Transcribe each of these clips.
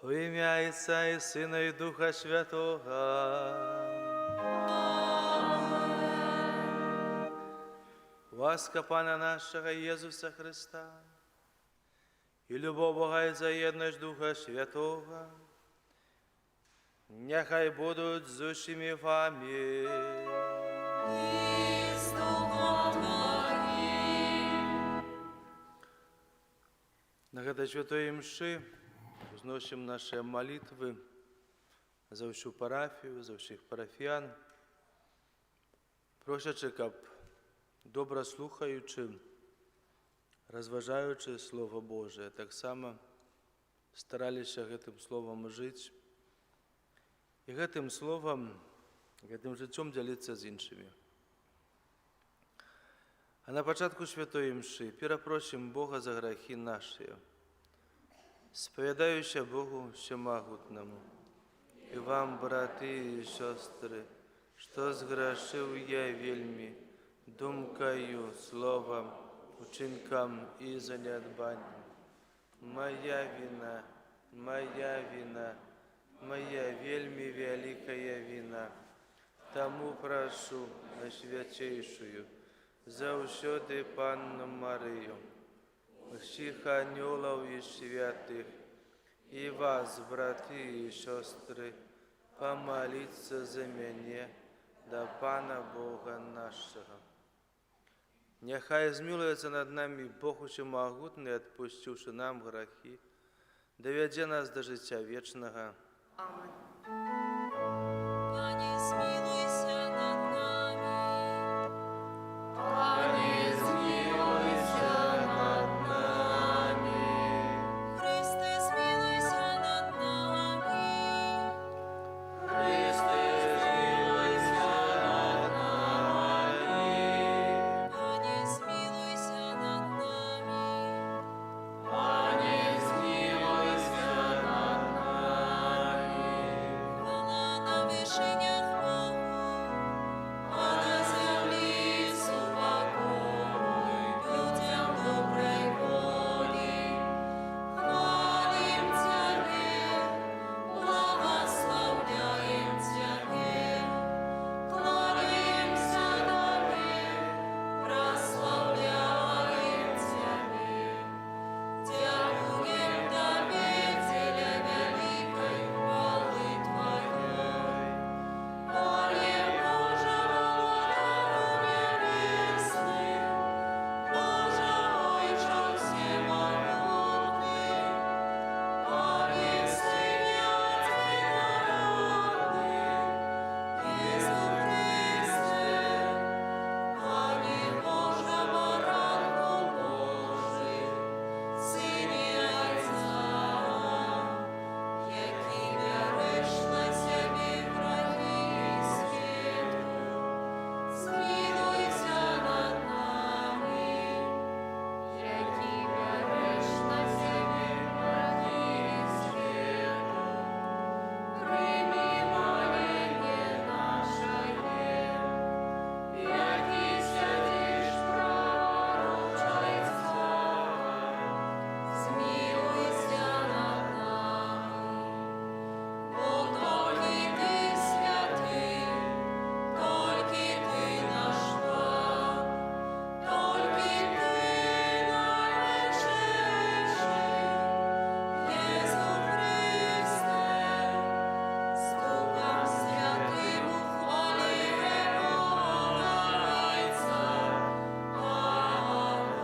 Во ім'я Отця і Сина, і Духа Святого. Ласка Пана нашого Єсуса Христа, і любов Бога і заєдність Духа Святого, нехай будуть з усіми вами. І з Духом Твоїм. На этой святой мши возносим наши молитвы за всю парафію, за всіх парафіян, просячи, щоб добре слухаючи, розважаючи Слово Боже, так само старалися гэтым Словом жити і гэтым Словом, гэтым життям ділитися з іншими. А на початку святої мши перепросим Бога за грехи наші, сповідаючи Богу Всемогутному. І вам, брати і сестри, що згрішив я вельми, думкою, словом, учинком і занедбанням. Моя вина, моя вельми великая вина. Тому прошу Найсвятейшую, завсёды Панну Марию, всіх ангелов і святих, і вас, брати і сестри, помолиться за мене до Пана Бога нашого. Нехай змилується над нами Бог Всемогутний, отпустивши нам грехи, доведе нас до життя вічного. Аминь. Пані, змилуйся над нами. Пані, змилуйся над нами. Христе, змилуйся над нами. Христе, змилуйся над нами. Пані, змилуйся над нами. Пані, змилуйся над нами. Хвала на вишенях Богу, а на землі супокой людям доброй волі. Хвалим Тебе, благословляем Тебе, кланяемся Тебе, прославляем Тебе. Дякуем Тебе, Теля великой хвалы Твоей. Молим Боже, Володарю небесный, Боже, Отче всемогутный, помилуй от народных, Иису Христе. Помилуй, Боже, Баранку Божий, Сині Отця, який береш на себе грехи світу, змилуйся над нами, який береш на себе грехи світу, прийми моління наше, який сидиш пророчайся, змилуйся над нами. Бо тільки Ти святий, тільки Ти наш Бог, тільки Ти найвечніший, Єсу Христе, з Духом Святим у хвалі Богородиця. Аминь.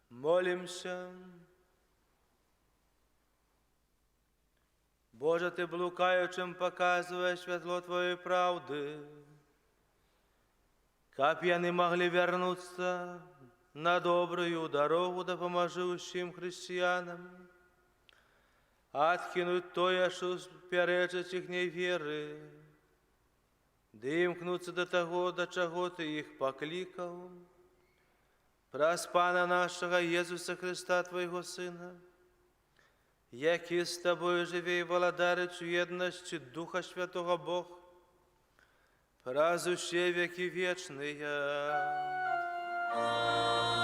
Молимся. Боже, Ти блукаючим показуєш світло Твоєї правди, как пьяны могли вернуться на добрую дорогу, да поможи усім християнам откинуть тое, що перечить їхній віри, да імкнуться до того, до чого Ти їх покликав. Праз Пана нашого Єсуса Христа, Твоєго Сина, який з Тобою живе і володарить у єдності Духа Святого Бог, праз усе веки вечные. Аминь.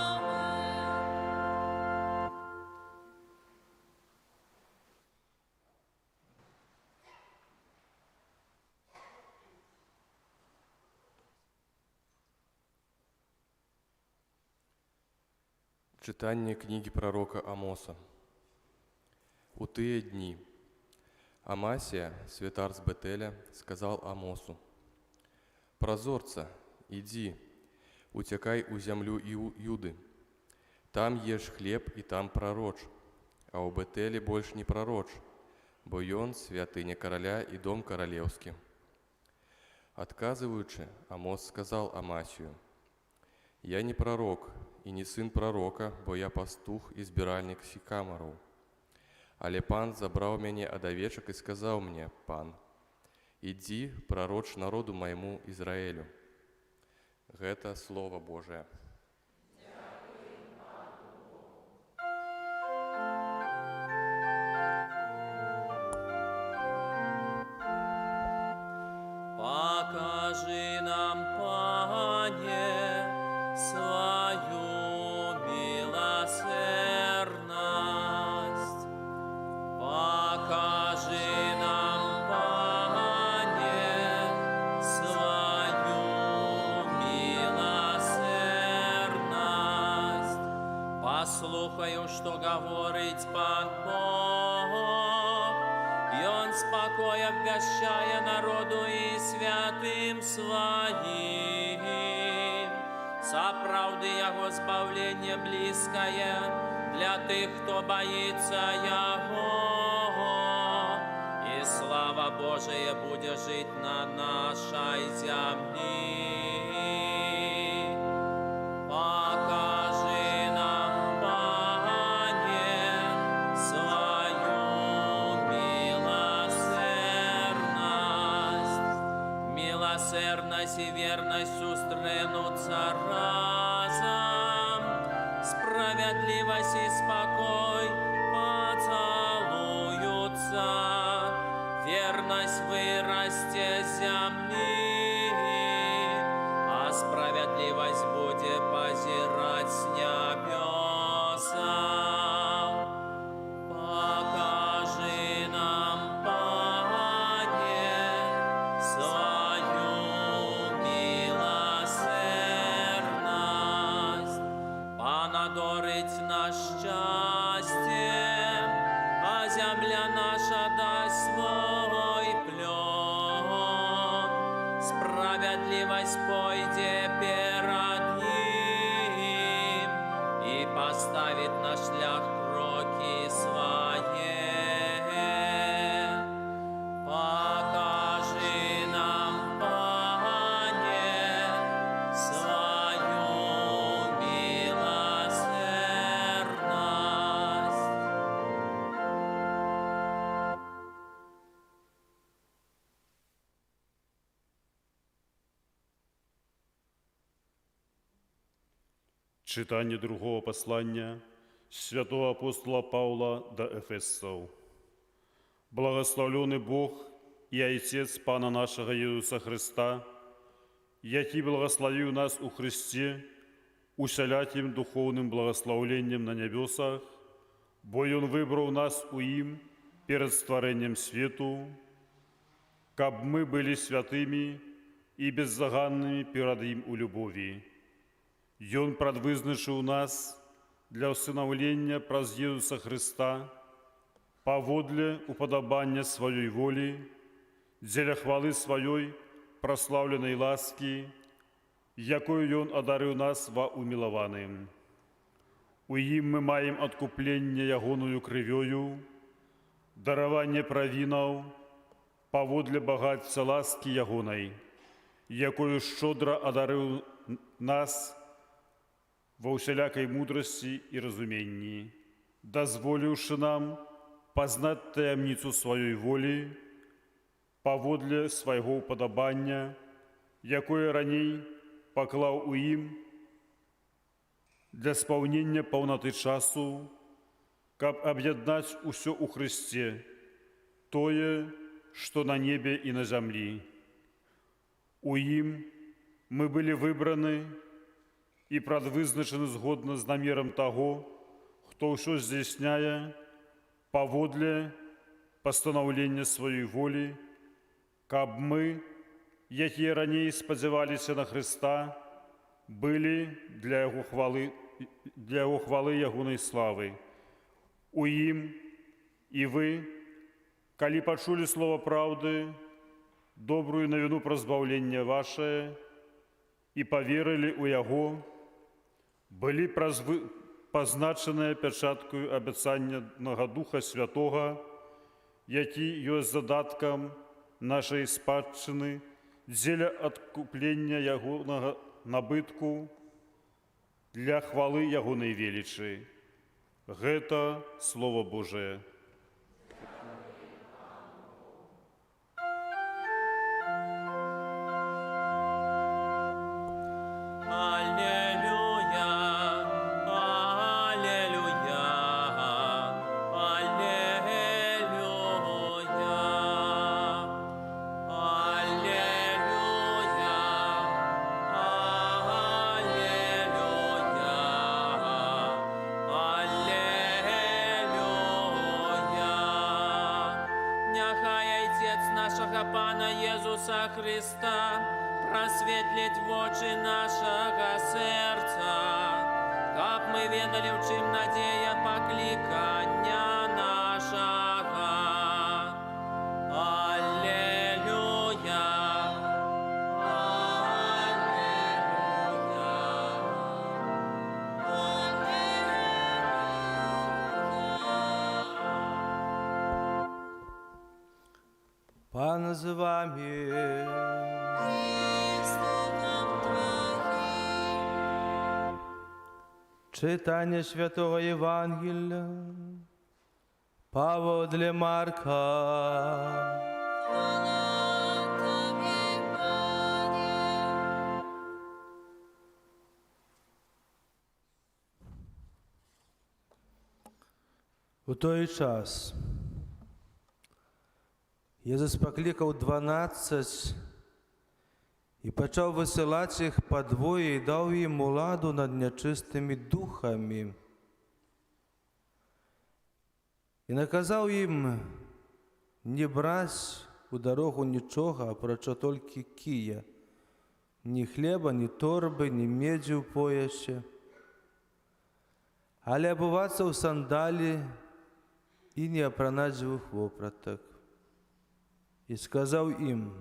Читання книги пророка Амоса. У тые дни Амасия, святар с Бетеля, сказал Амосу: «Прозорца, иди, утекай у землю Юды. Там ешь хлеб и там пророчь, а у Бетеле больше не пророчь, бо ён святыня короля и дом королевский». Отказываючи, Амос сказал Амасию: «Я не пророк и не сын пророка, бо я пастух и збиральник сикаморов. Але пан забрал мяне ад овечек и сказал мне: пан, иди, пророчь народу моему Израилю». Гэта Слово Божие. Покажи нам, Пане, свою милосердность. Покажи нам, Пане, свою милосердность. Послухаю, что говорить Пан Бог, и Он спокоя вгощая народу и святым своим. Соправды Его збавление близкое для тех, кто боится Его, и слава Божия будет жить на нашей земле. Покажи нам, Пане, свою милосердность. Милосердность и верность устремятся разом, справедливость и спокой поцелуются, верность вырастет с земли, а справедливость будет позирать с небеса. Покажи нам, Пане, свою милосердность. Пан одорить наш счастье, а земля наша даст свой плен. Справедливость пойдет перед ним и поставит на шлях кроки свои. Покажи нам, Пане, свою милосердность. Читание другого послания святого апостола Павла до Ефесцев. Благословленный Бог и Отец Пана нашего Иисуса Христа, який благословил нас у Христе усяляким духовным благословлением на небесах, бо Он выбрал нас у им перед створением свету, каб мы были святыми и беззаганными перед Им у любови. И Он предвизначив нас для усиновления праз Иисуса Христа, поводле уподобання своей воли, для хвалы своей прославленной ласки, якою Он одарил нас во умилованным. У им мы маем откупление Ягоною кровью, дарование провинов, поводле богатства ласки Ягоной, якою щедро одарил нас во всякой мудрости и разумении, дозволивши нам познать таємницю своей воли, поводле своего уподобання, якое раней поклав у им для сповнення полноты часу, каб об'єднать усе у Христе, тое, что на небе и на земле. У им мы были выбраны и предвизначены згодно с намером того, кто все здійсняє поводле постановления своей воли, каб мы, які ранее сподівалися на Христа, были для Его хвалы для яго хвалы ягонай славы. У ім і вы, калі пачулі слова праўды, добрую навіну пра збаўленне вашае, і паверылі ў яго, былі пазначаныя пячаткаю абяцаннага Духа Святога, які ёсць задаткам нашай спадчыны дзеля адкуплення ягонага набытку для хвалы ягонай велічы. Гэта Слово Божие. Пана Єсуса Христа, просвітлить в очі нашого серця, как ми ведали, в чим надія покликання нашого. Аллилуйя, Пан з вами. Читання Святого Євангелія Павла для Марка. У той час Єсус покликав 12 і почав висилати їх по двоє, і дав їм владу над нечистими духами. І наказав їм не брати у дорогу нічого, а прочо тільки кия, ні хліба, ні торби, ні меді у поясі, але обуватися в сандалі і не опронадживих вопраток. І сказав їм: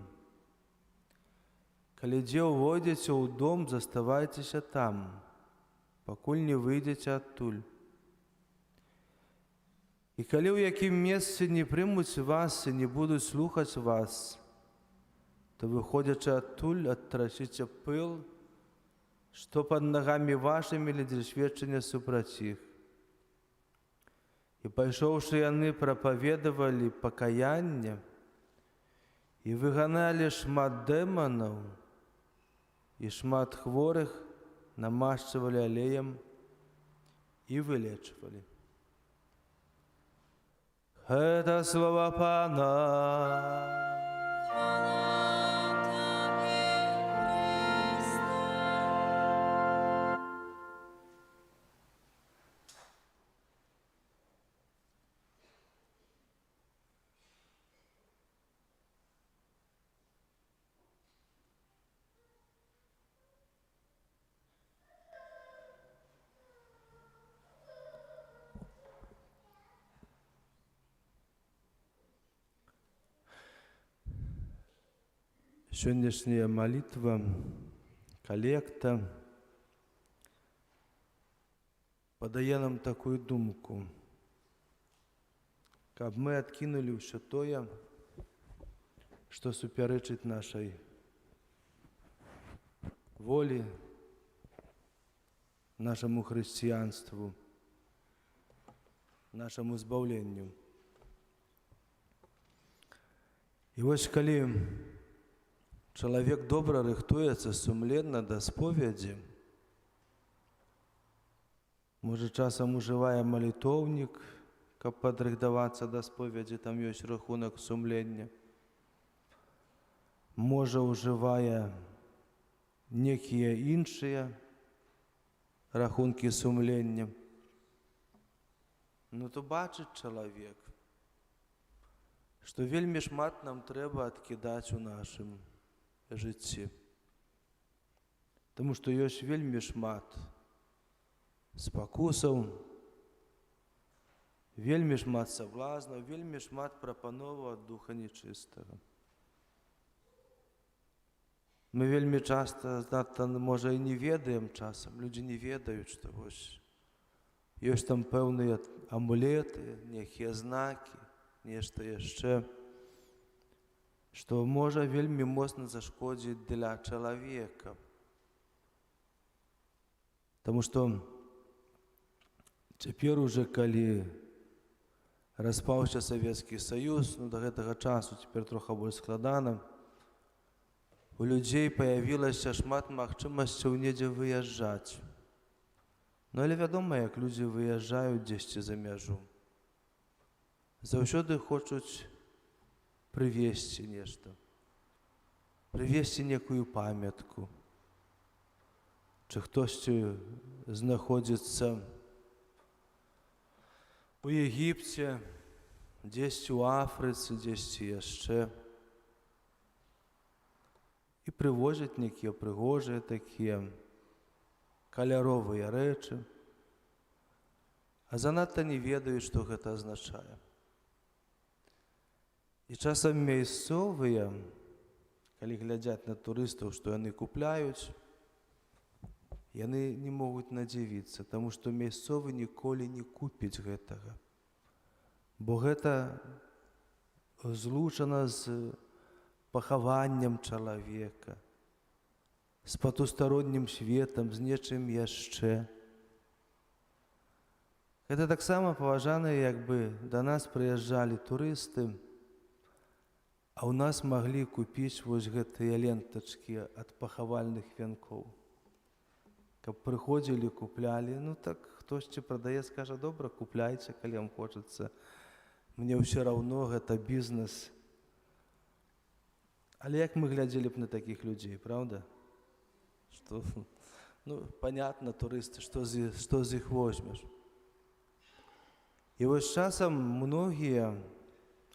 коли де увойдете у дом, заставайтеся там, покуль не вийдете оттуль. І коли в яким місці не приймуть вас і не будуть слухати вас, то, виходячи оттуль, оттрачите пил, що під ногами вашими для свідчення супротив їх. І пойшовши вони, проповідували покаяння, і виганяли шмат демонів, і шмат хворих намащували олеєм і вилечували. Это слова Пана. Сегодняшняя молитва, коллекта подає нам таку думку, каб ми откинули все тое, що суперечить нашій волі, нашому християнству, нашому збавленню. І ось коли чоловік добре рихтується сумлінно до сповіді, може часом уживає молитовник, каб підрихтуватися до сповіді, там є рахунок сумління. Може уживає некі інші рахунки сумління. Ну то бачить чоловік, що вельми шмат нам треба відкидати у нашому житті. Тому що є вельми шмат спакусаў, вельмі шмат саблазнаў, вельмі шмат прапановаў ад духа нечыстага. Мы вельмі часта, можа, і не ведаем часам, людзі не ведаюць, што вось ёсць там пэўныя амулеты, нейкія знакі, нешта яшчэ, што можа вельмі моцна зашкодзіць для чалавека. Таму што цяпер уже, калі распаўся Савецкі Саюз, да гэтага часу цяпер трохи больш складана, у людзей паявілася шмат магчымасцяў недзе выязджаць. Ну, але вядома, як людзі выязджаюць дзесьці за мяжу. Заўсёды хочуць прывезці нешта, прывезці некую памятку. Чи хтосьці знаходзіцца у Егіпце, дзесьці у Афрыцы, дзесьці яшчэ. І прывозяць нейкія прыгожыя такія каляровыя рэчы, а занадта не ведаюць, што гэта азначае. І часам мясцовыя, калі глядзяць на турыстаў, што яны купляюць, яны не могуць надзівіцца, таму што мясцовы ніколі не купіць гэтага. Бо гэта злучана з пахаваннем чалавека, з патустароннім светам, з нечым яшчэ. Гэта таксама паважана, як бы да нас прыязджалі турысты, а ў нас маглі купіць вось гэтыя лентачкі ад пахавальных вянкоў. Каб прыходзілі, куплялі, ну так хтосьці прадае, скажа, добра, купляйце, калі вам хочацца. Мне ўсё раўно, гэта бізнес. Але як мы глядзелі б на такіх людзей, правда? Што, ну, понятно, турысты, што з іх возьмеш. І вось часам многія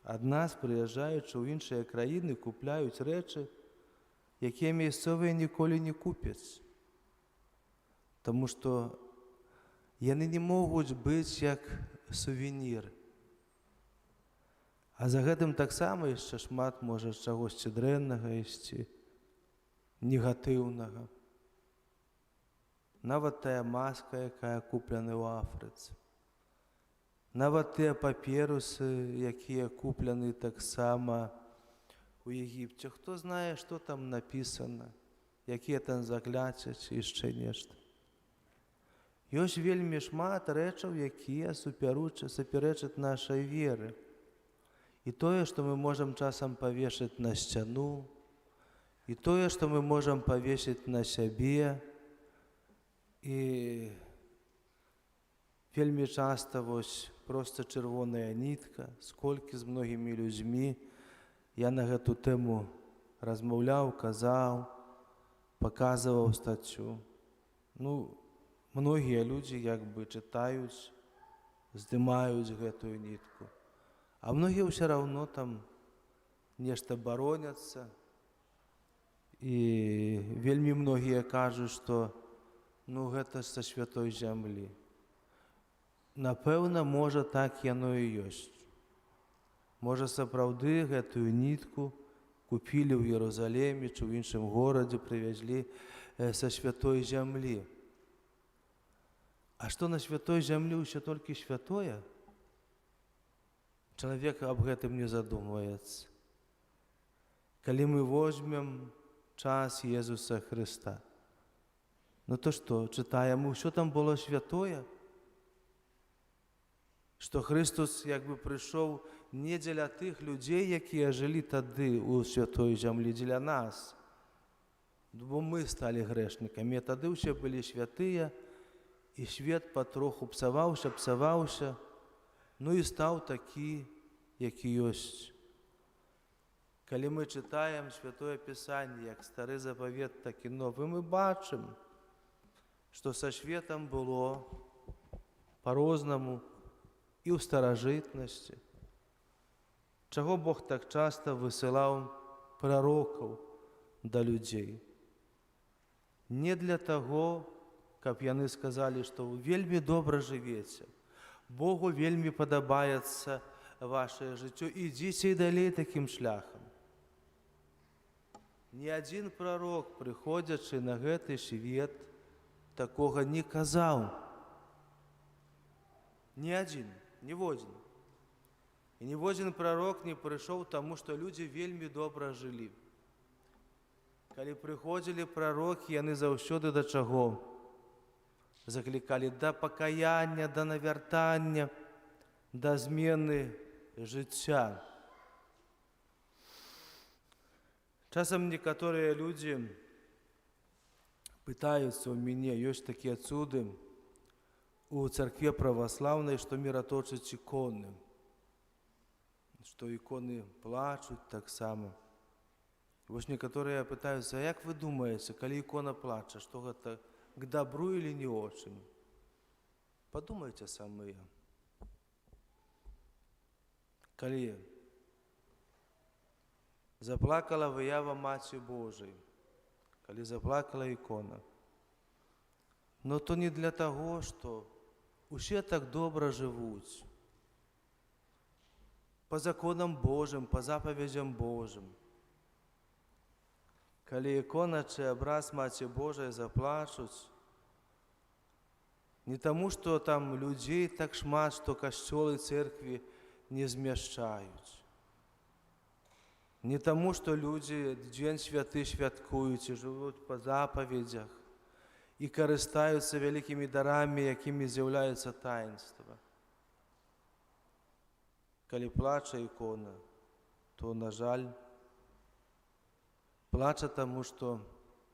ад нас, прыязджаючы ў іншыя краіны, купляюць рэчы, якія мясцовыя ніколі не купяць. Таму што яны не могуць быць як сувенір. А за гэтым таксама яшчэ шмат можа чагосьці дрэннага ісці, негатыўнага. Нават тая маска, якая куплена ў Афрыцы. Нават тыя паперусы, якія куплены таксама у Егіпце. Хто знае, што там напісана, якія там загляды ці яшчэ нешта. Ёсць вельмі шмат рэчаў, якія супярэчаць нашай веры. І тое, што мы можам часам павешаць на сцяну, і тое, што мы можам павесіць на сябе, і вельмі часта вось проста чырвоная нітка, сколькі з многімі людзьмі я на гэту тэму размаўляў, казаў, паказваў стаццю. Ну, многія людзі як бы чытаюць, здымаюць гэтую нітку. А многія ўсё раўно там нешта бароняцца. І вельмі многія кажуць, што ну гэта са святой зямлі. Напэўна, можа, так яно і ёсць. Можа, сапраўды гэтую нітку купілі ў Єрусалімі чи ў іншым горадзе, прывязлі са святой зямлі. А што на святой зямлі ўсё толькі святое? Чалавек аб гэтым не задумваецца. Калі мы возьмем час Езуса Христа, ну то што, чытаем, усё там было святое? Што Христос як бы прыйшоў не дзеля тых людзей, якія жылі тады ў святой зямлі, дзеля нас. Бо мы сталі грэшнікамі, тады ўсе былі святыя, і свет патроху псаваўся, ну і стаў такі, які ёсць. Калі мы чытаем Святое Пісанне, як Стары Запавет, так і Новы, мы бачым, што са светам было па-рознаму і ў старажытнасці. Чаго Бог так часта высылаў прарокаў да людзей? Не для таго, каб яны сказалі, што вы вельмі добра жывеце, Богу вельмі падабаецца ваше жыццё, ідзіце і далей такім шляхам. Ні адзін прарок, прыходзячы на гэты свет, такога не казаў. Ні адзін, ніводзін. І ніводзін прарок не прыйшоў таму, што людзі вельмі добра жылі. Калі прыходзілі прарокі, яны заўсёды да чаго? Заклікалі да пакаяння, да навяртання, да змены жыцця. Часам некаторыя людзі пытаюцца ў мяне, ёсць такія цуды у царкве праваслаўнай, што міраточаць іконы, што іконы плачуць таксама. Вось некаторыя пытаюцца, а як вы думаеце, калі ікона плача, што гэта к добру или не очень? Подумайте самі. Калі заплакала выява Маці Божай, калі заплакала ікона, но то не для таго, што усе так добра жывуць, па законам Божым, па запаведзям Божым. Калі ікона чи абраз Маці Божай заплачуць, не таму, што там людзей так шмат, што касцёлы цэркві не змяшчаюць. Не таму, што людзі Дзень святы святкуюць і жывуць па запаведзях і карыстаюцца вялікімі дарамі, якімі з'яўляецца таінства. Калі плача ікона, то, на жаль, плача таму, што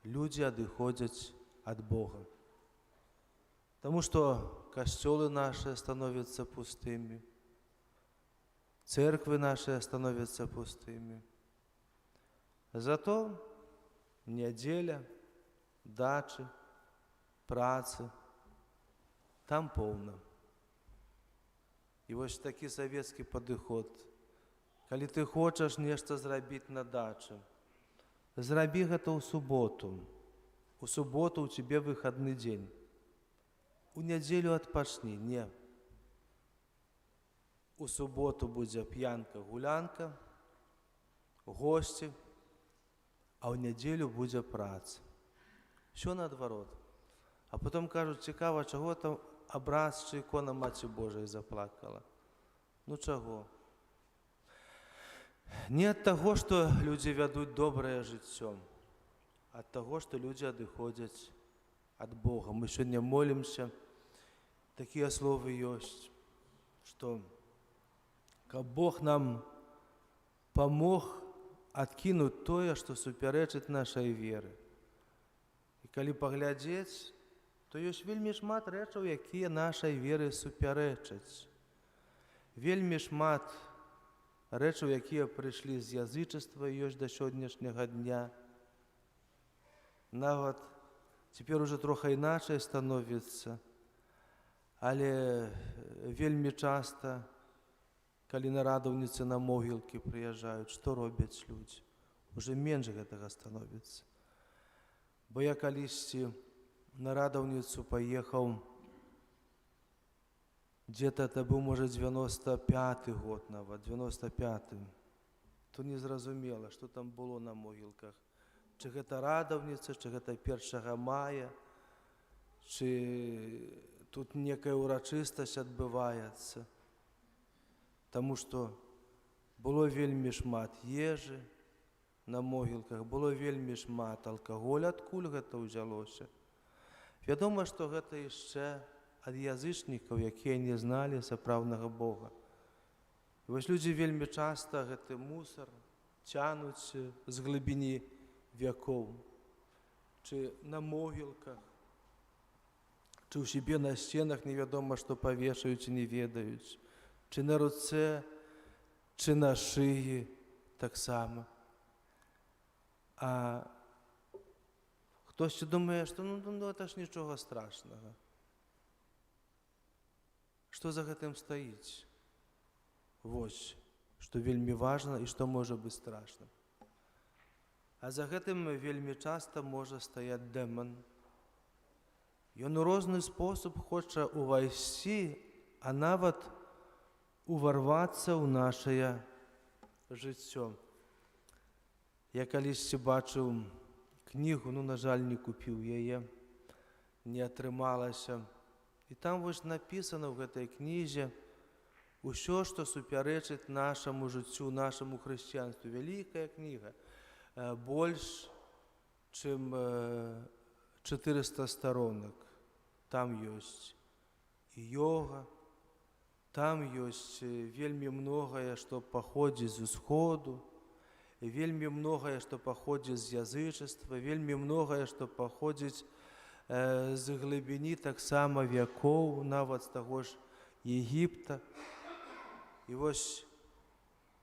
людзі адыходзяць ад Бога. Таму што касцёлы нашы становяцца пустымі, церквы нашы становяцца пустымі. Зато нядзеля, дачы, працы, там поўна. І вось такі савецкі падыход. Калі ты хочаш нешта зрабіць на дачы, зрабі гэта ў суботу. У суботу ў цябе выхадны дзень. У нядзелю адпачні. Не. У суботу будзе п'янка, гулянка, госці, а ў нядзелю будзе праца. Всё наадварот. А потом кажуць, цікава, чаго там абраз чи ікона Маці Божай заплакала. Ну чаго? Не ад таго, што людзі вядуць добрае жыццё, а ад таго, што людзі адыходзяць ад Бога. Мы сёння молімся, такія словы ёсць, што каб Бог нам памог адкінуць тое, што супярэчыць нашай веры. І калі паглядзець, то ёсць вельмі шмат рэчаў, якія нашай веры супярэчаць. Вельмі шмат рэчаў, якія прыйшлі з язычества, ёсць да сённяшняга дня. Нават цяпер ужо трохи іначай становіцца, але вельмі часта, калі на радаўніцы на могілкі прыязджаюць, што робяць людзі? Уже менш гэтага становіцца. Бо я калісьці на радаўніцу паехаў, дзе-то это быў, можа, 95-й год нават, 95-й. То незразумела, што там было на могілках. Чи гэта радаўніца, чи гэта 1 мая, чи тут некая урачыстасць адбываецца. Таму што было вельмі шмат ежы на могілках, было вельмі шмат алкаголя, адкуль гэта ўзялося. Вядома, што гэта яшчэ ад язычнікаў, якія не зналі сапраўднага Бога. І вось людзі вельмі часта гэты мусар цянуць з глыбіні вякоў, чи на могілках, чи ў сябе на сценах невядома, што павешаюць і не ведаюць, чи на руцэ, чи на шыі таксама. А хтосьці думае, што ну это ж нічога страшнага. Што за гэтым стаіць? Вось, што вельмі важна і што можа быць страшным. А за гэтым вельмі часта можа стаяць дэман. Ён у розны спосіб хоча увайсці, а нават уварвацца ў нашае жыццё. Я калісьці бачыў кнігу, на жаль, не купіў яе, не атрымалася. І там вось напісана ў гэтай кнізе усё, што супярэчыць нашаму жыццю, нашаму хрысціянству. Вялікая кніга, больш, чым 400 сторонок. Там ёсць і йога, там ёсць вельмі многае, што паходзіць з усходу, вельмі многае, што паходзіць з язычества, вельмі многае, што паходзіць з глыбіні таксама вякоў, нават з таго ж Егіпта. І вось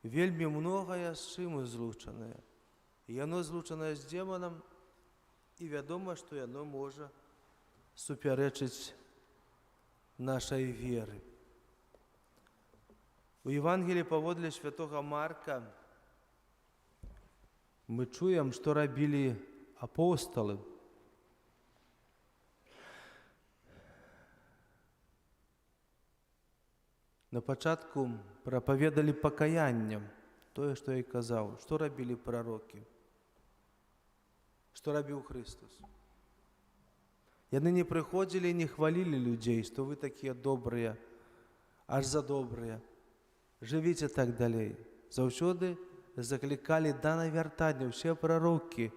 вельмі многае з чым злучанае. Яно злучанае з демонам, і вядома, што яно можа супярэчыць нашай веры. У Евангеліі паводле святога Марка мы чуем, што рабілі апосталы. На пачатку прапаведалі пакаянне, тое, што я і казаў, што рабілі прарокі, што рабіў Христос. Яны не прыходзілі і не хвалілі людзей, што вы такія добрыя, аж за добрыя, жывіце так далей. Заўсёды заклікалі да навяртання ўсе прарокі,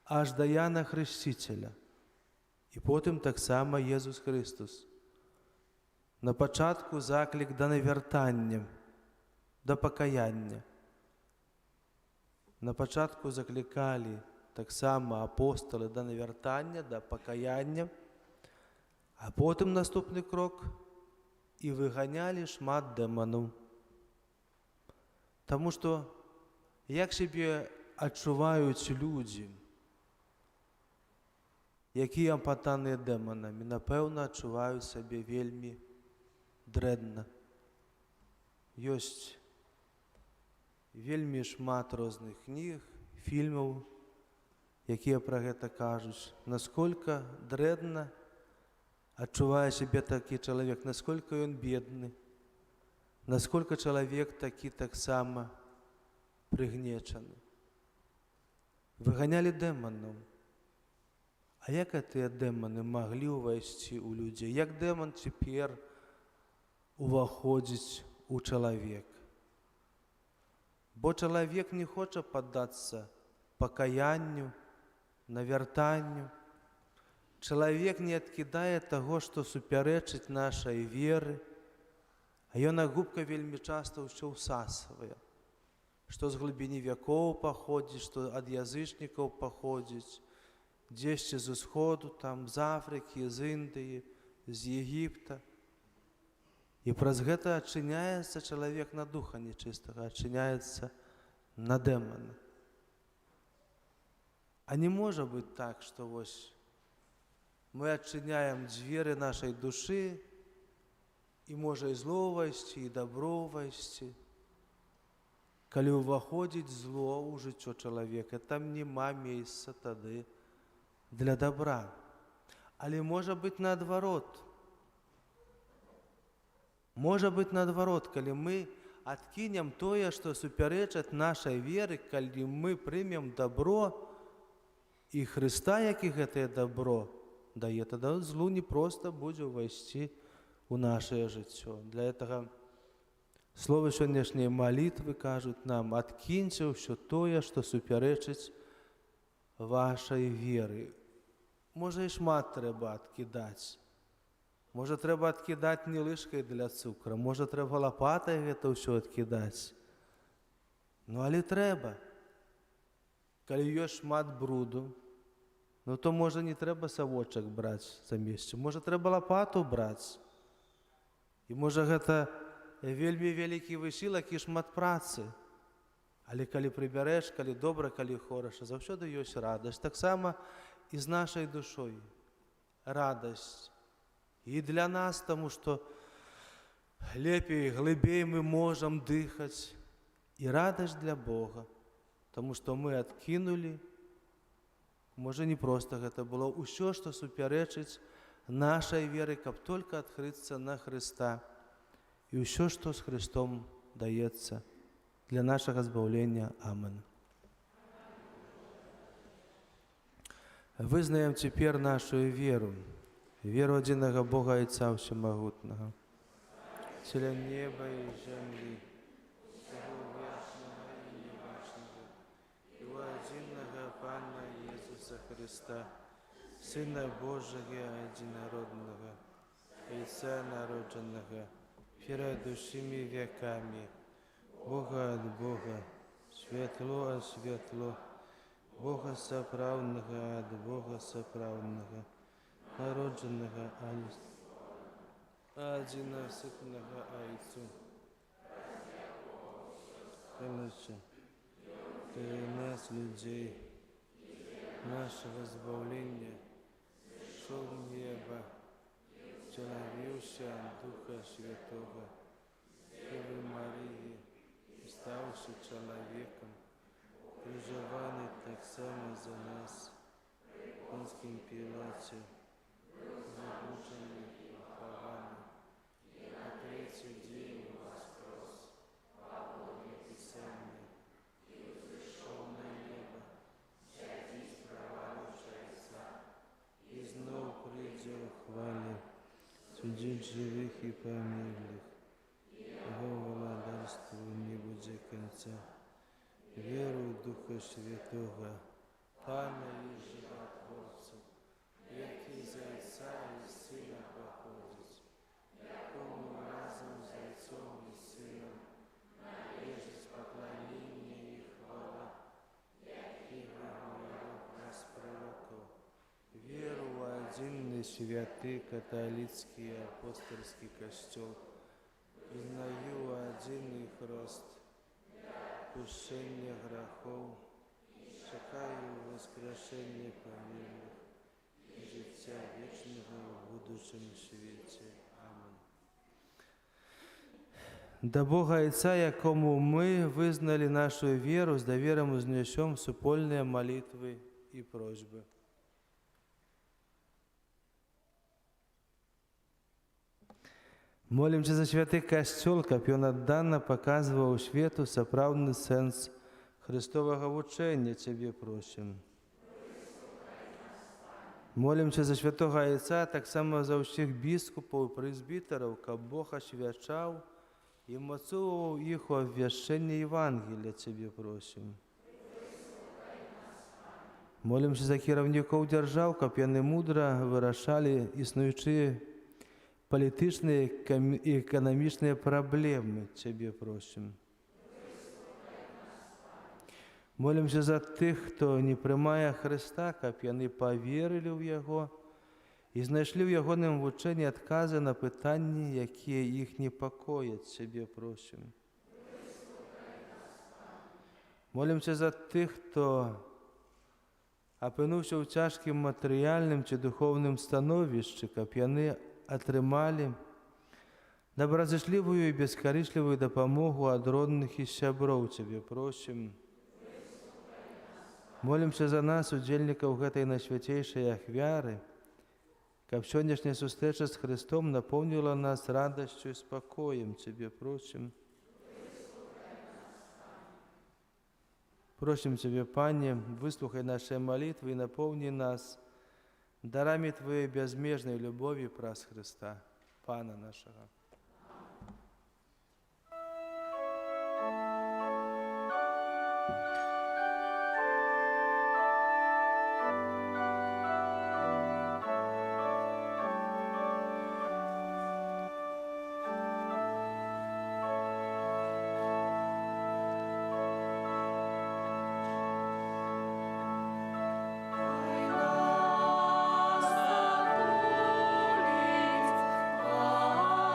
аж да Яна Хрысціцеля. І потым таксама Езус Христос. На пачатку заклік да навяртання, да пакаяння. На пачатку заклікалі таксама апосталы да навяртання, да пакаяння, а потым наступны крок і выганялі шмат дэманаў. Таму што як сябе адчуваюць людзі, якія апатаныя дэманамі, напэўна, адчуваюць сябе вельмі дрэнна. Ёсць вельмі шмат розных кніг, фільмаў, якія пра гэта кажуць, насколькі дрэнна адчувае сябе такі чалавек, насколькі ён бедны, насколькі чалавек такі таксама прыгнечаны. Выганялі дэманаў. А як гэтыя дэманы маглі ўвайсці ў людзей? Як дэман цяпер уваходзіць у чалавек? Бо чалавек не хоча паддацца пакаянню, навяртанню. Чалавек не адкідае таго, што супярэчыць нашай веры, а яна губка вельмі часта ўсё ўсасвае, што з глыбіні вякоў паходзіць, што ад язычнікаў паходзіць, дзесьці з усходу, там, з Афрыкі, з Індыі, з Егіпта. І праз гэта адчыняецца чалавек на духа нечыстага, адчыняецца на дэмана. А не можа быць так, што вось мы адчыняем дзверы нашай душы, і можа і зло ўвайсці, і дабро ўвайсці. Калі ўваходзіць зло ў жыццё чалавека, там няма месца тады для добра. Але можа быць наадварот. Можа быць наадварот, калі мы адкінем тое, што супярэчыць нашай веры, калі мы прымем добро і Хрыста, які гэтае добро дае, тады злу не проста будзе ўвайсці у нашае жыццё. Для гэтага словы сённяшняй малітвы кажуць нам: адкіньце ўсё тое, што супярэчыць вашай веры. Можа, і шмат трэба адкідаць. Можа, трэба адкідаць не лыжкай для цукра, можа, трэба лапатай гэта ўсё адкідаць. Ну, але трэба. Калі ёсць шмат бруду, ну, то, можа, не трэба савочак браць за месца, можа, трэба лапату браць. І, можа, гэта вельмі вялікі высілак і шмат працы. Але калі прыбярэш, калі добра, калі хораша, заўсёды ёсць радасць. Таксама і з нашай душой радасць. І для нас, таму што лепей, глыбей мы можам дыхаць. І радасць для Бога, таму што мы адкінулі Може, не просто гэта было, усё, што супярэчыць нашай веры, каб толькі адкрыцца на Хрыста. І ўсё, што з Христом даецца для нашага збаўлення. Амен. Вызнаем цяпер нашу веру, веру адзінага Бога Айца Всемагутнага, Целя неба і зямлі, Цару вечнага і небачнага, і у адзінага Пана Jesуса Христа, Сына Божага адзінароднага, Айца народжанага, перед усімі векамі, Бога ад Бога, святло ад святло, Бога сапраўднага ад Бога сапраўднага, народжанага адзінасытнага Айцу. Хайлача, для нас, людей, нашего збавлення, шел неба, втелавился Духа Святого, Девы Марии, ставший человеком, приживаний так само за нас, в Понтским Пилате, замучений и похований, на третий день воскрес, по Богу Писанию, и взошел на небо, сидит справа Отца, и знов придет в хвале, судить живых и померлых. Его владарству не будет конца. Веру в Духа Святого, Пана и Животворца, який з Отца і Сина походить, якому разом з Отцом і Сином належить поклонение и хвала, який говорил нас пророков. Веру в один святый католицкий апостольский костел, признаю один их рост, пущение грехов, чекаю воскрешение померлых и життя вечного в будущем свете. Амин. До Бога Отца, якому мы вызнали нашу веру, с доверием вознесем супольные молитвы и просьбы. Молимся за святий Костюл, каб ён аддана показываў свету сапраўдны сэнс Христовага вучэння, Цябе просім. Молимся за святого Отца, таксама за ўсіх біскупаў і прэзбітараў, каб Бог асвячаў і мацоўваў іх у абвяшчэнні Евангелія, Цябе просім. Молимся за кіраўнікоў дзяржаў, каб яны мудра вырашалі існуючыя палітычныя і эканамічныя праблемы, Цябе просім. Молимся за тых, хто не прымае Хрыста, каб яны паверылі ў Яго і знайшлі ў ягоным вучэнні адказы на пытанні, якія іх непакояць, Цябе просім. Молимся за тых, хто апынуўся ў цяжкім матэрыяльным ці духоўным становішчы, каб яны атрымалі добразычлівую і бескарыслівую дапамогу ад родных і сяброў, Цябе просім. Молимся за нас, удзельнікаў гэтай найсвяцейшай ахвяры, каб сённяшняя сустрэча з Христом напоўніла нас радасцю і спакоем, Цябе просім. Просім Цябе, Пане, выслухай наши молитвы і напоўні нас дарамі Твоей безмежной любові праз Христа, Пана нашага.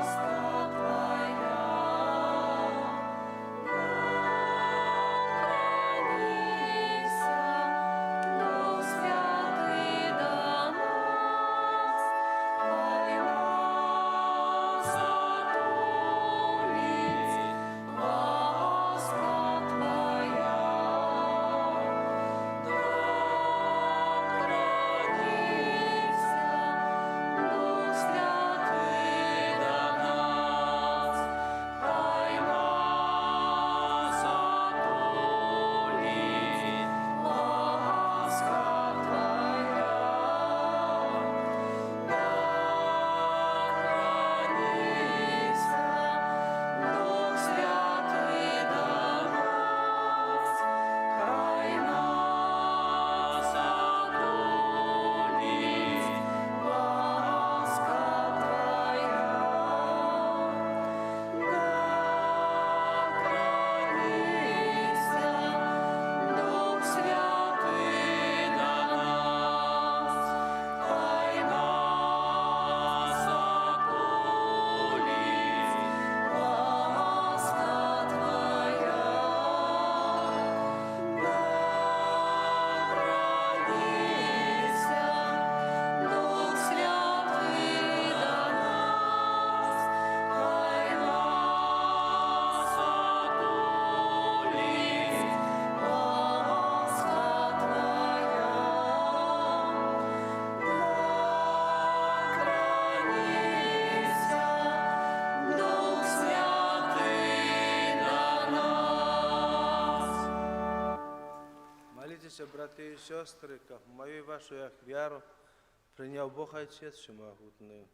Господи, браті і сестри, как мою і вашу як віру, прийняв Бог Отець Всемогутний.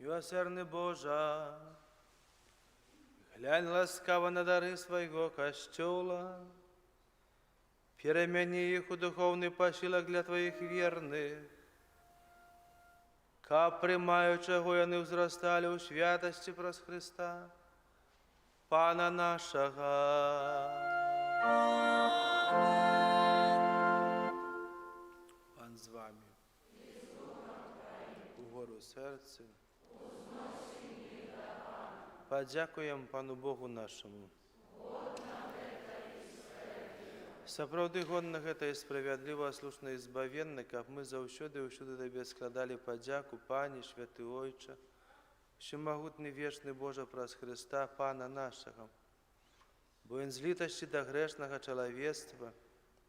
Милосердный Боже, глянь ласкаво на дары своего костюла, перемени их у духовный посилок для Твоих верных, как приймаючого вони взростали у святості праз Христа, Пана нашого. Пан з вами. Угору серце. Подякуємо Пану Богу нашому. Сапраўды годна гэта і справядліва, слушна і збавенна, каб мы заўсёды і ўсюды Табе складалі падзяку, Пане, Святы Ойча, всемагутны вечны Божа праз Христа, Пана нашага. Бо Ён з літасці да грэшнага чалавецтва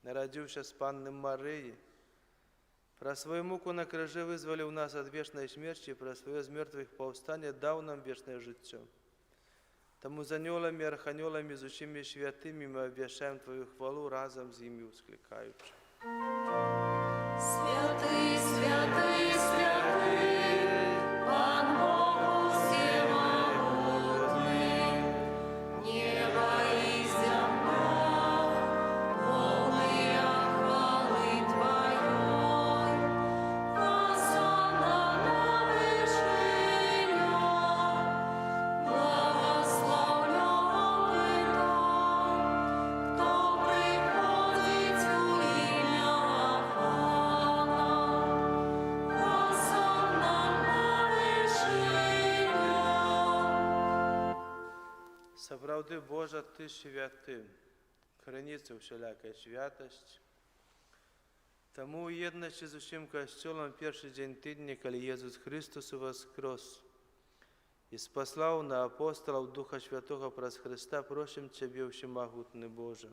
нарадзіўся з Панны Марыі, пра сваю муку на крыжы вызваліў нас ад вечнай смерці, пра сваё з мёртвых паўстанне даў нам вечнае жыццё. Таму з анёламі, арханёламі, з усімі святымі мы абвяшчаем Твою хвалу разам з імі усклікаючы. Святый, святый, святый, Пан Бог всемогутный, небо и земля, полные хвалы Твоей, Хосанна на вершине, благословлен Ты, кто приходит у имя Пана, Хосанна на вершине. Сапраўды, Божа, Ты святы, крыніца ўсялякай святасці. Таму у єднасці з усім касцёлам першы дзень тыдня, калі Езус Христос воскрес і спаслаў на апостолаў Духа Святого праз Христа, просім Цябе, всемагутны Божа.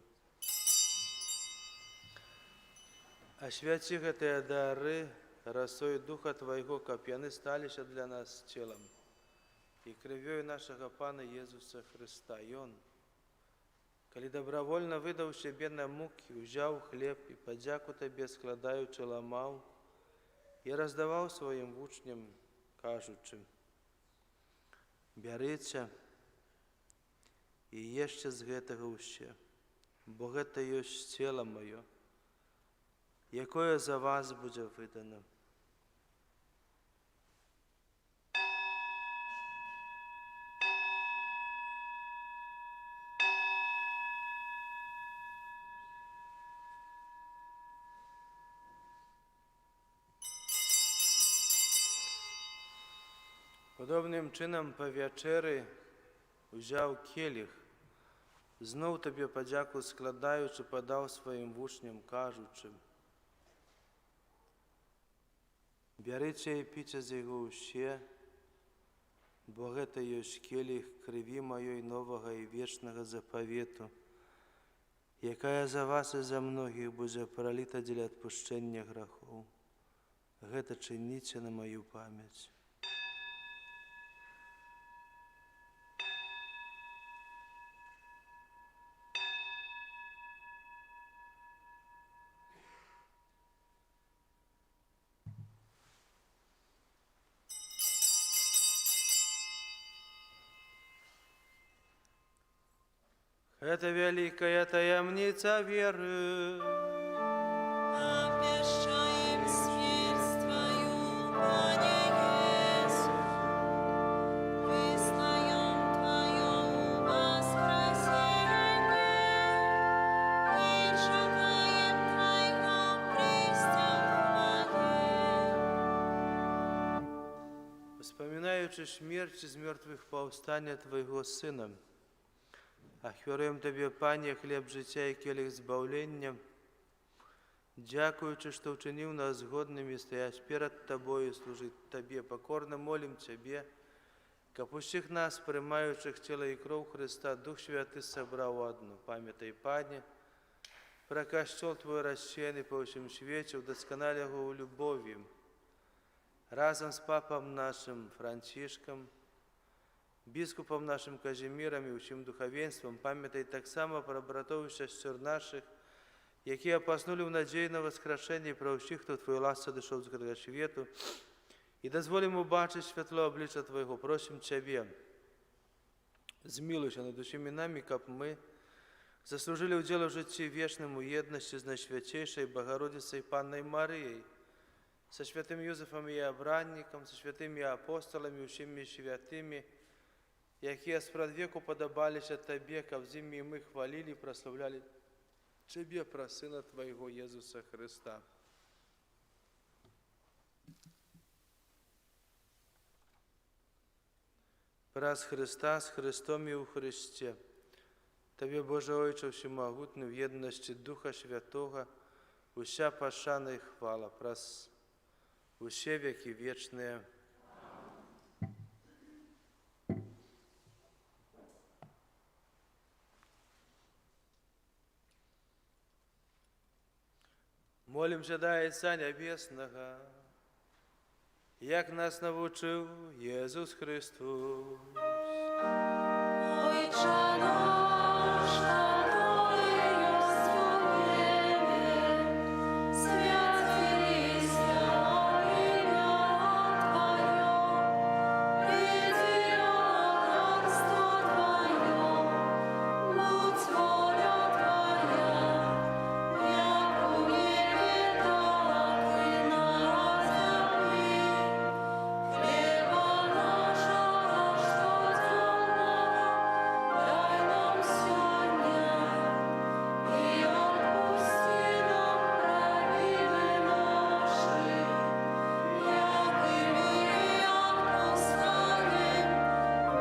Асвяці гэтыя дары расою Духа Твайго, каб яны сталіся для нас целам і крывёю нашага Пана Езуса Христа. Ён, калі добровольно выдаў сябе на мукі, узяў хлеб і падзяку Табе складаючы ламаў і раздаваў сваім вучням, кажучы: бярыце і ешце з гэтага ўсе, бо гэта ёсць цела маё, якое за вас будзе выдано. Подобным чынам па вячэры узяў келіх, зноў Табе падзяку складаючы, падаў сваім вучням, кажучы: бярыце і піце з яго ўсе, бо гэта ёсць келіх крыві маёй новага і вечнага запавету, якая за вас і за многіх будзе праліта дзеля адпушчэння грахоў. Гэта чыніце на маю памяць. Это великая таямница веры. Обещаем смерть Твою, Пане Иисус, визнаем Твое воскресение и шагаем Твоего престолования. Вспоминаючи смерть из мертвых повстания Твоего Сына, ахвяруем Табе, Пане, хлеб життя і келих збавлення, дякуючи, що вчинив нас згодними стоять перед Тобою, служить Табе, покорно молим Тебе, каб усіх нас, приймаючих тіло і кров Христа, Дух Святий собрав одну. Пам'ятай, Пане, про костел Твой расченый по всем свете, удосконали его в любови. Разом с папом нашим Францишком, біскупом нашим Казіміром і усім духовенством, пам'ятай так само про братов і сестер наших, які опаснули в надії на воскрешення і про всіх, хто Твою ласку дійшов з краю світу, і дозволимо бачити світло обличчя Твоєго. Просим Тебе, змилуйся над усіми нами, як ми заслужили уділ в житті вічному єдності з найсвятейшою Богородицею Панною Марією, со святым Юзефом и обранником, со святыми апостолами, всеми святыми, які спрадвеку подобалися Тебе, ко взимі ми хвалили і прославляли Тебе, про Сина Твоего Єзуса Христа. Праз Христа, с Христом і у Христе. Тебе, Боже Отче всемогутний, в єдності Духа Святого, уся пошана і хвала, праз усе веки вечные. Молимся до Отца Небесного, як нас навчив Єсус Христос. Отче наш, который есть во небе, святися имя Твое, приди царство Твое, будь воля Твоя, як у небе, так и на земле. Хлеба нашего щоденного дай нам сегодня, и отпусти нам провины наши, як и мы отпускаем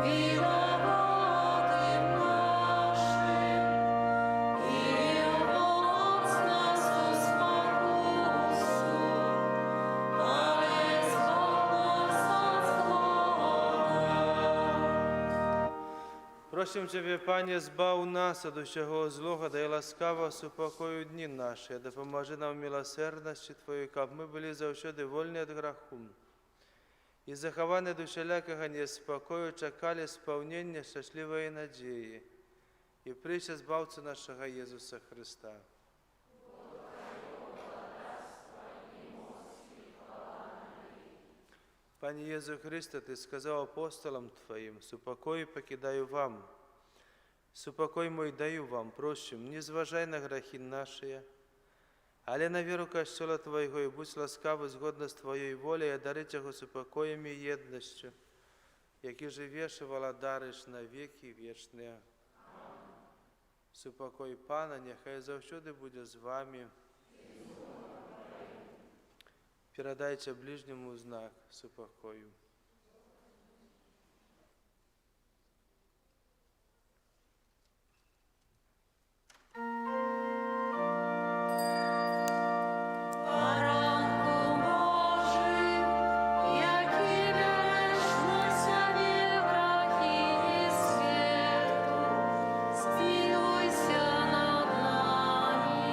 виноватым нашим. И не вводь нас в искушение, але избавь нас от злого. Просим Тебе, Пане, збав нас від усього злого, дай ласкаво супокою дні наші, допоможи нам в милосердності Твоєї, як ми були завжди вольні від граху. І заховані до всілякого неспокою, чекали сповнення щасливої надії. І прийся збавця нашого Єсуса Христа. Пане Єсу Христе, Ти сказав апостолам Твоїм, супокой покидаю вам, супокой мой даю вам, прощим, не зважай на грехи наші, але на віру костела Твоєго, і будь ласкавий згодно з Твоєю волею, дарить його супокоєм і єдністю, які живеш і владариш на віки вічні. Супокой Пана, нехай завжди буде з вами. Передайте ближнему знак супокою. Поранку Божий, який береш на себе враги світу, змилуйся над нами.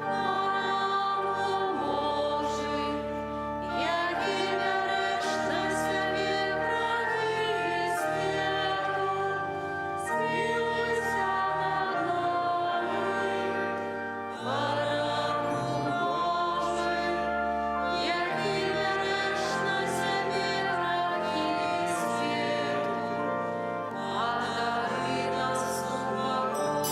Поранку Божий, який береш на себе враги світу, змилуйся над нами. Поранку Божий, який береш на себе враги світу, одари нас супокоєм.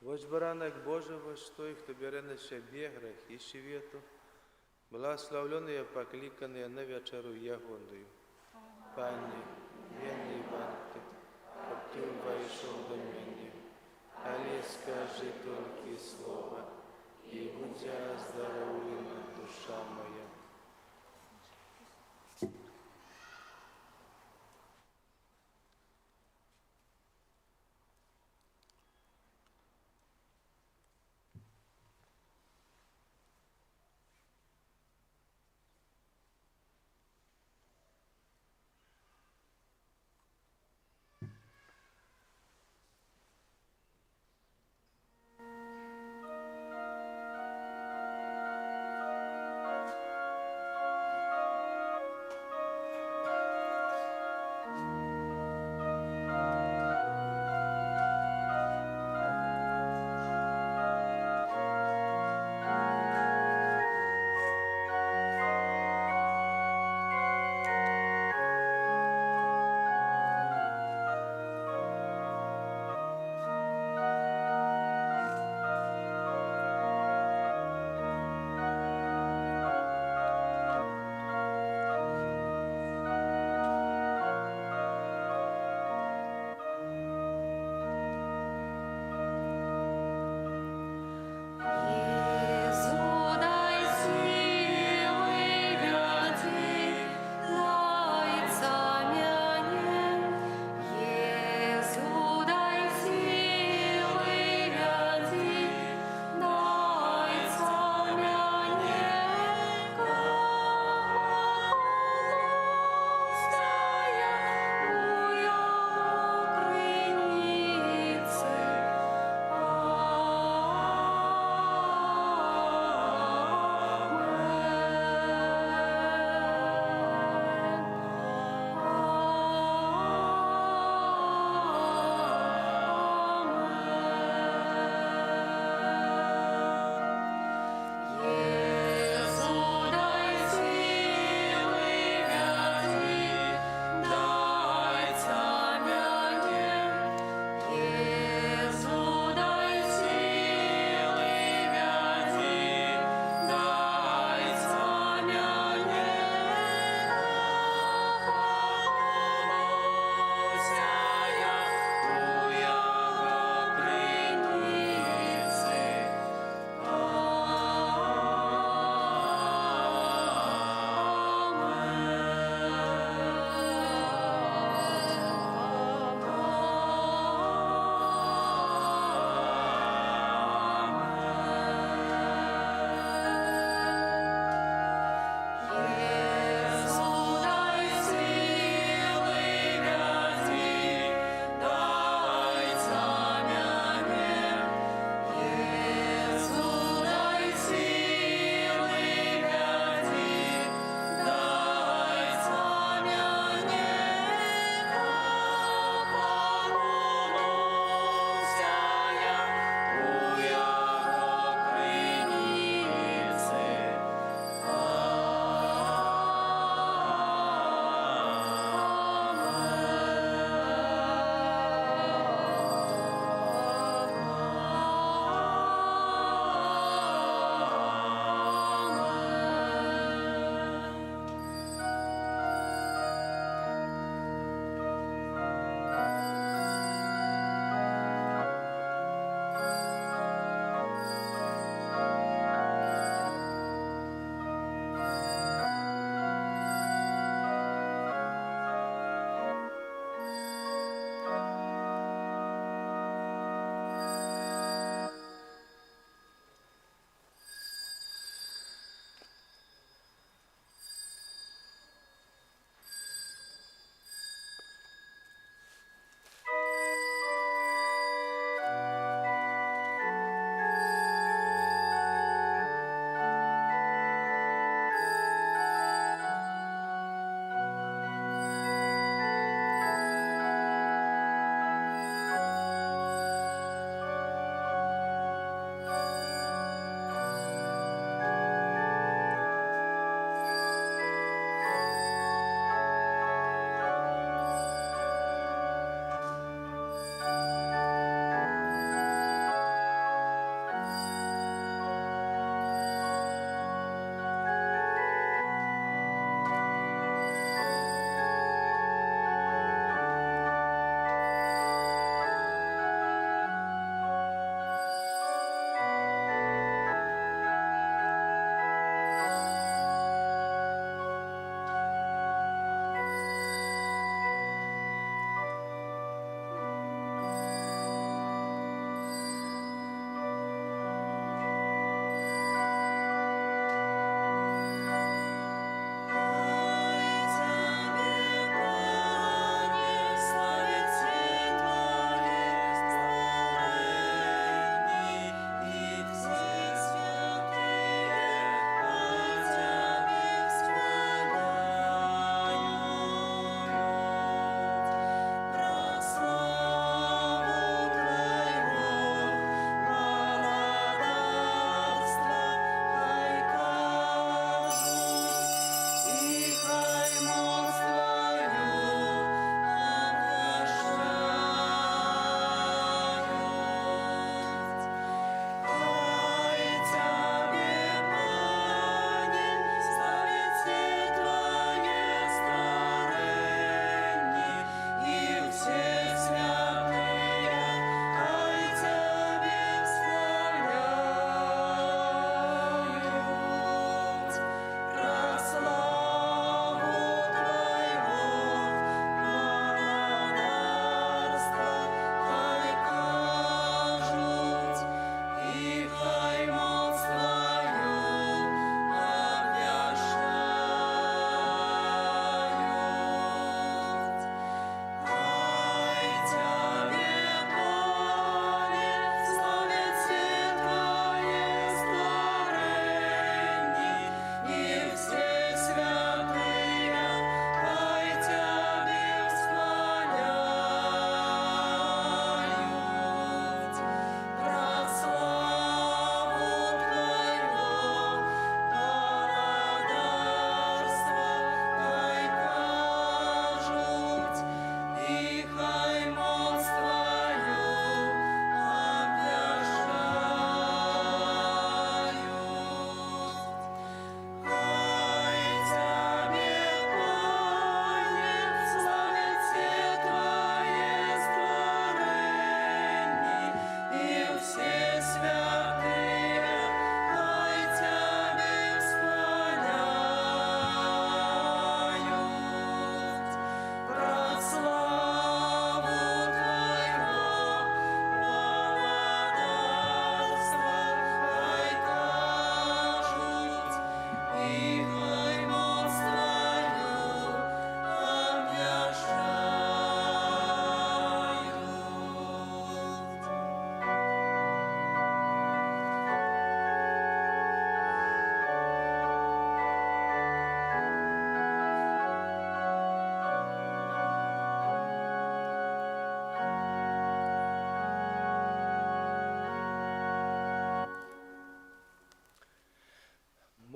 Вось баранок Божий, вось той, хто бере на себе грехи світу, благословлений і покликаний на вечеру ягодою. Пані, я не варта, щоб ти вийшов до мене, але скажи тільки слово, і будь оздоровлена душа моя.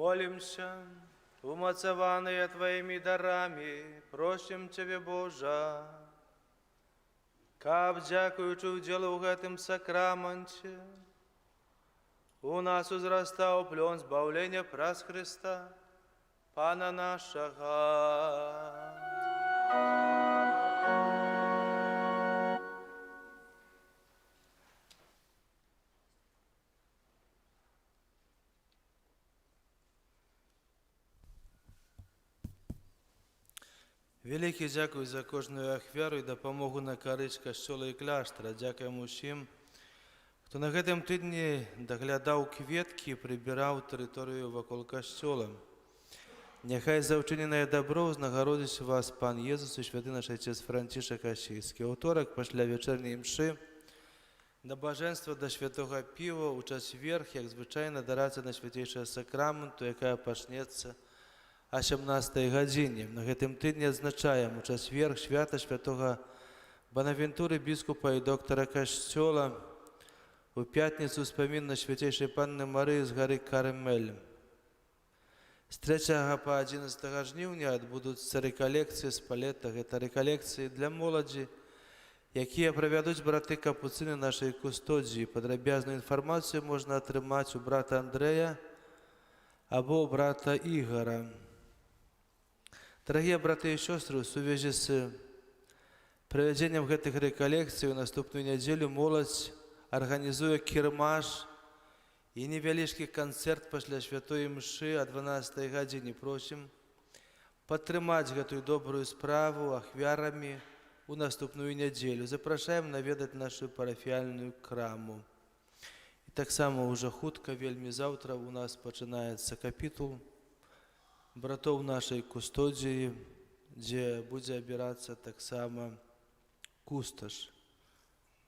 Молимся, умацованные Твоими дарами, просим Тебе, Боже, как, дякуючи уділу в этом сакраменте, у нас узрастал плен збавлення праз Христа, Пана нашего. Великий дякую за кожну ахвяру і допомогу на користь костьола і кляштра. Дякуємо всім, хто на гэтым тижні доглядав кветки і прибирав територію вокруг костьола. Нехай за вчинене добро узнагородить вас Пан Єсус і святий наш Отець Франтишек Осійський. Уторок, після вечірньої мши, набоженство до святого пива, у четвер, як звичайно, дараться на святейшого сакраменту, яка почнеться о 17 годині. На гэтым тижні відзначаємо у четвер свято святого Бонавентури, біскупа і доктора Костьола, у п'ятницю вспомин на святейшей Панны Марии з гори Кармель. З 3 по 11 жнивня відбудуться реколекції з палета. Це реколекції для молоді, які проведуть брати капуцини нашої кустодії. Подробязну інформацію можна отримати у брата Андрея або у брата Ігора. Дорогие браты и сестры, в связи с проведением этих реколекций в наступную неделю молодь организует кирмаш и невеличкий концерт после святой мши о 12 године. Просим подтримать эту добрую справу ахвярами у наступную неделю. Запрошаем наведать нашу парафіальну краму. И так само уже хутко, вельми завтра у нас починається капітул братов нашей кустодии, где будет обираться так само кусташ.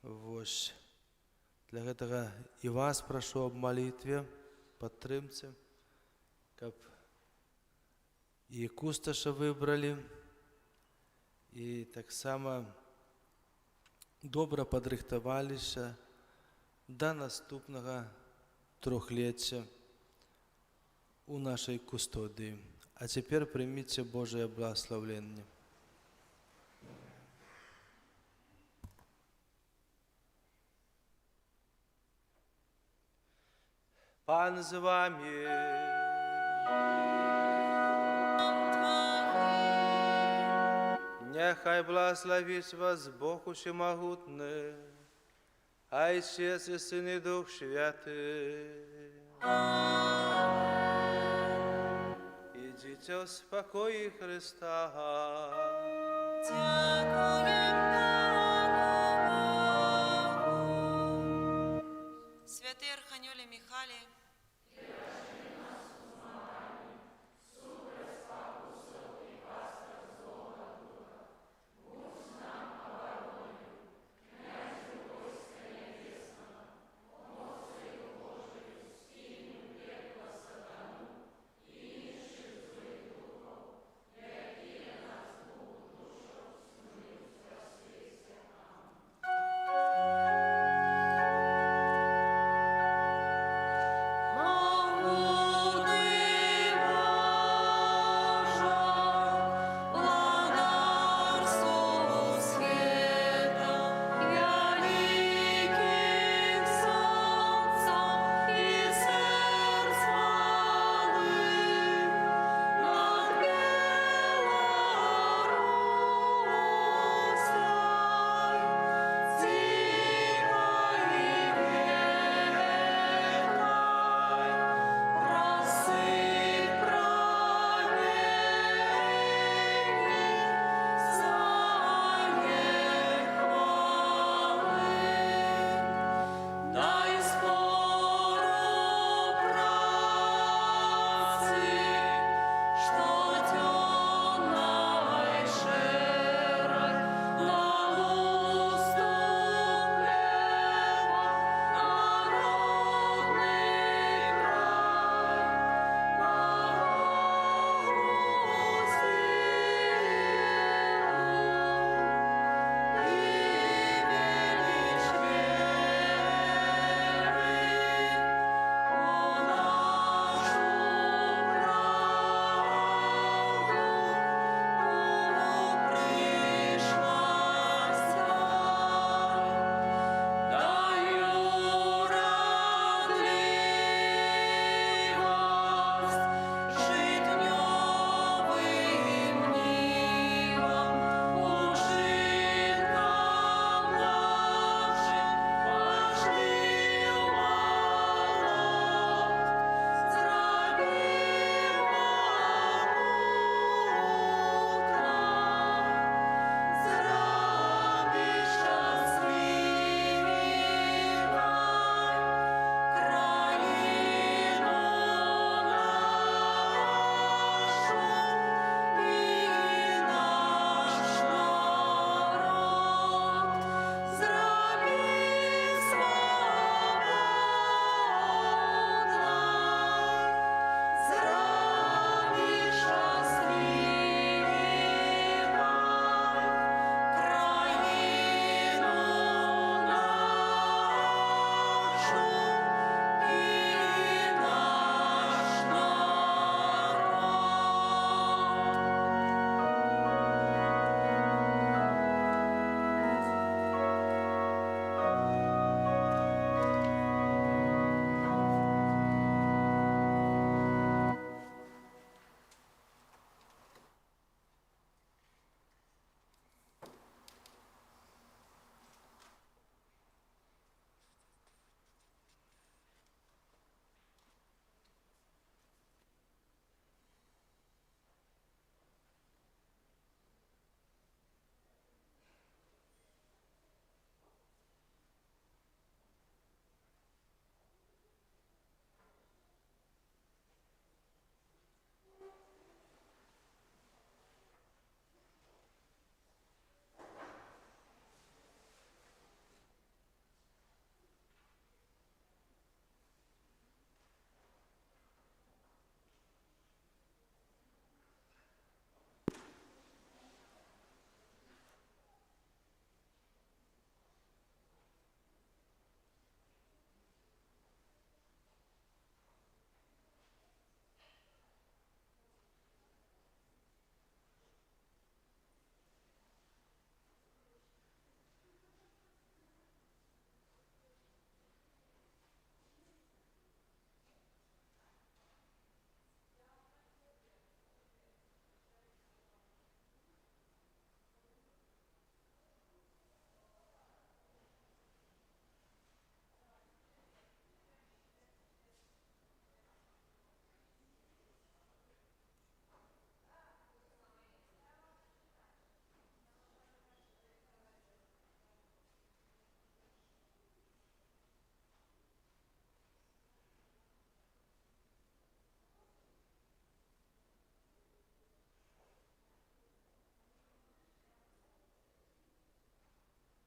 Вось. Для этого и вас прошу об молитве, подтримце, как и кусташа выбрали, и так само добро подрыхтовались до наступного трехлетия у нашей кустодии. А теперь примите Божие благословение. Пан з вами. Нехай благословить вас Бог Всемогутний, Отец и Сын и Дух Святый. Идите в спокої Христа. Святий Архангеле Михайле,